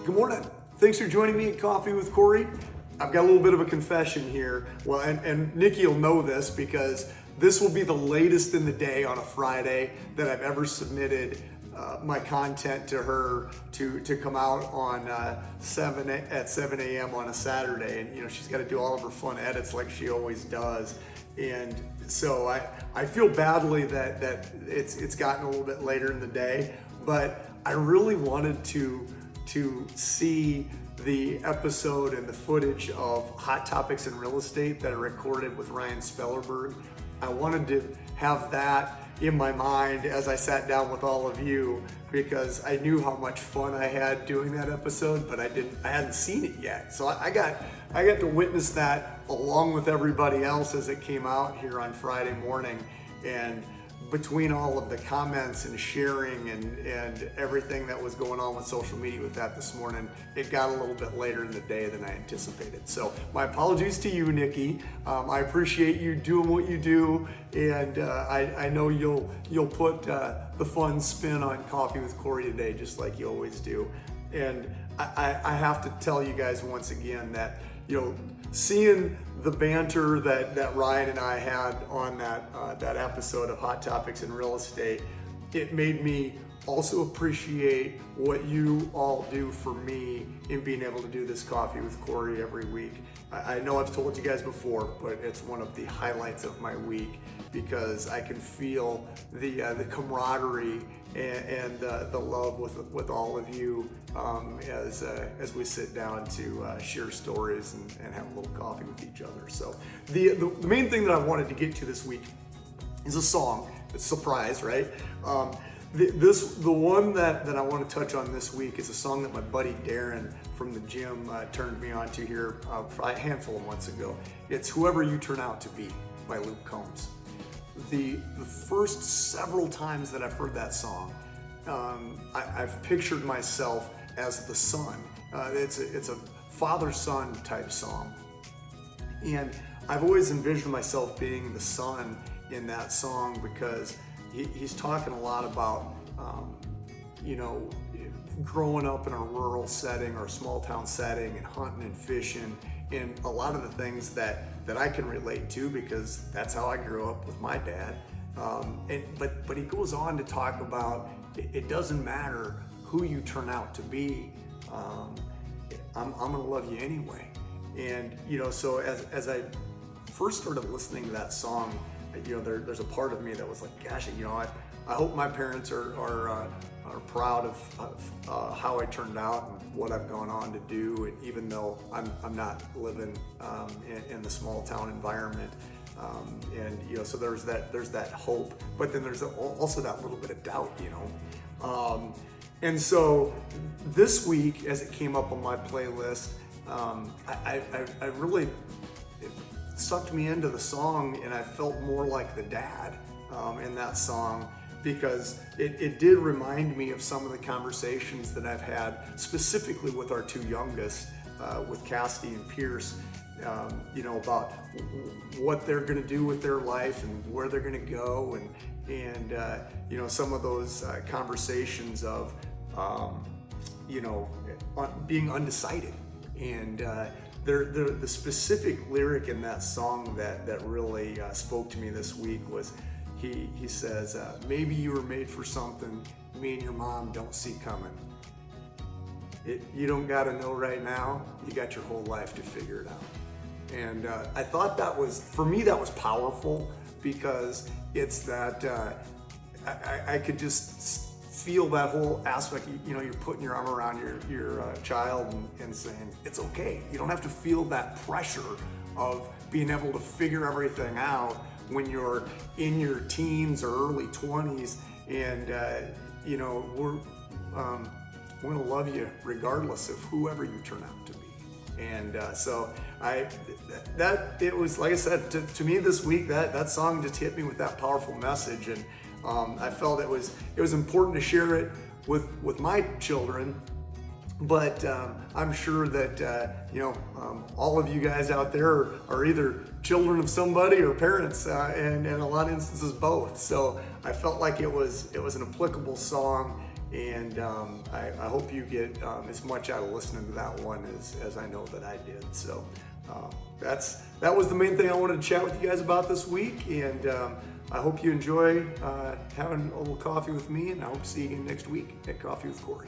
Good morning. Thanks for joining me at Coffee with Kory. I've got a little bit of a confession here. Well, and Nikki will know this because this will be the latest in the day on a Friday that I've ever submitted my content to her to come out on 7 a.m. on a Saturday. And you know, she's got to do all of her fun edits like she always does. And so I feel badly that it's gotten a little bit later in the day, but I really wanted to see the episode and the footage of Hot Topics in Real Estate that I recorded with Ryan Spellerberg. I wanted to have that in my mind as I sat down with all of you because I knew how much fun I had doing that episode, but I hadn't seen it yet. So I got to witness that along with everybody else as it came out here on Friday morning. And between all of the comments and sharing and everything that was going on with social media with that this morning, it got a little bit later in the day than I anticipated. So my apologies to you, Nikki. I appreciate you doing what you do, and I know you'll put the fun spin on Coffee with Kory today, just like you always do. And I have to tell you guys once again that, you know, seeing the banter that Ryan and I had on that episode of Hot Topics in Real Estate, it made me also appreciate what you all do for me in being able to do this Coffee with Kory every week. I know I've told you guys before, but it's one of the highlights of my week because I can feel the camaraderie and the love with all of you as we sit down to share stories and have a little coffee with each other. So the main thing that I wanted to get to this week is a song. It's a surprise, right? The one that I want to touch on this week is a song that my buddy Darren from the gym turned me on to here a handful of months ago. It's Whoever You Turn Out to Be by Luke Combs. The first several times that I've heard that song, I've pictured myself as the son. It's a father-son type song. And I've always envisioned myself being the son in that song because he's talking a lot about, you know, growing up in a rural setting or a small town setting and hunting and fishing and a lot of the things that I can relate to because that's how I grew up with my dad. But he goes on to talk about it doesn't matter who you turn out to be. I'm gonna love you anyway. And you know, so as I first started listening to that song, you know, there's a part of me that was like, gosh, you know, I hope my parents are proud of how I turned out and what I've gone on to do. And even though I'm not living in the small town environment, and you know, so there's that hope, but then there's also that little bit of doubt, you know. And so this week, as it came up on my playlist, I really it sucked me into the song, and I felt more like the dad in that song because it did remind me of some of the conversations that I've had specifically with our two youngest, with Cassidy and Pierce, you know, about what they're going to do with their life and where they're going to go, and you know, some of those conversations of you know, being undecided. And the specific lyric in that song that really spoke to me this week was he says, maybe you were made for something me and your mom don't see coming. You don't got to know right now, you got your whole life to figure it out. And I thought that was, for me, that was powerful because it's that I could just feel that whole aspect. You know, you're putting your arm around your child and saying, it's okay. You don't have to feel that pressure of being able to figure everything out when you're in your teens or early 20s. And, you know, we're going to love you regardless of whoever you turn out to be. And so it was, like I said, to me this week, that song just hit me with that powerful message. And I felt it was important to share it with my children, but I'm sure that you know, all of you guys out there are either children of somebody or parents, and in a lot of instances both. So I felt like it was an applicable song, And I hope you get as much out of listening to that one as I know that I did. So that was the main thing I wanted to chat with you guys about this week. And I hope you enjoy having a little coffee with me, and I hope to see you again next week at Coffee with Kory.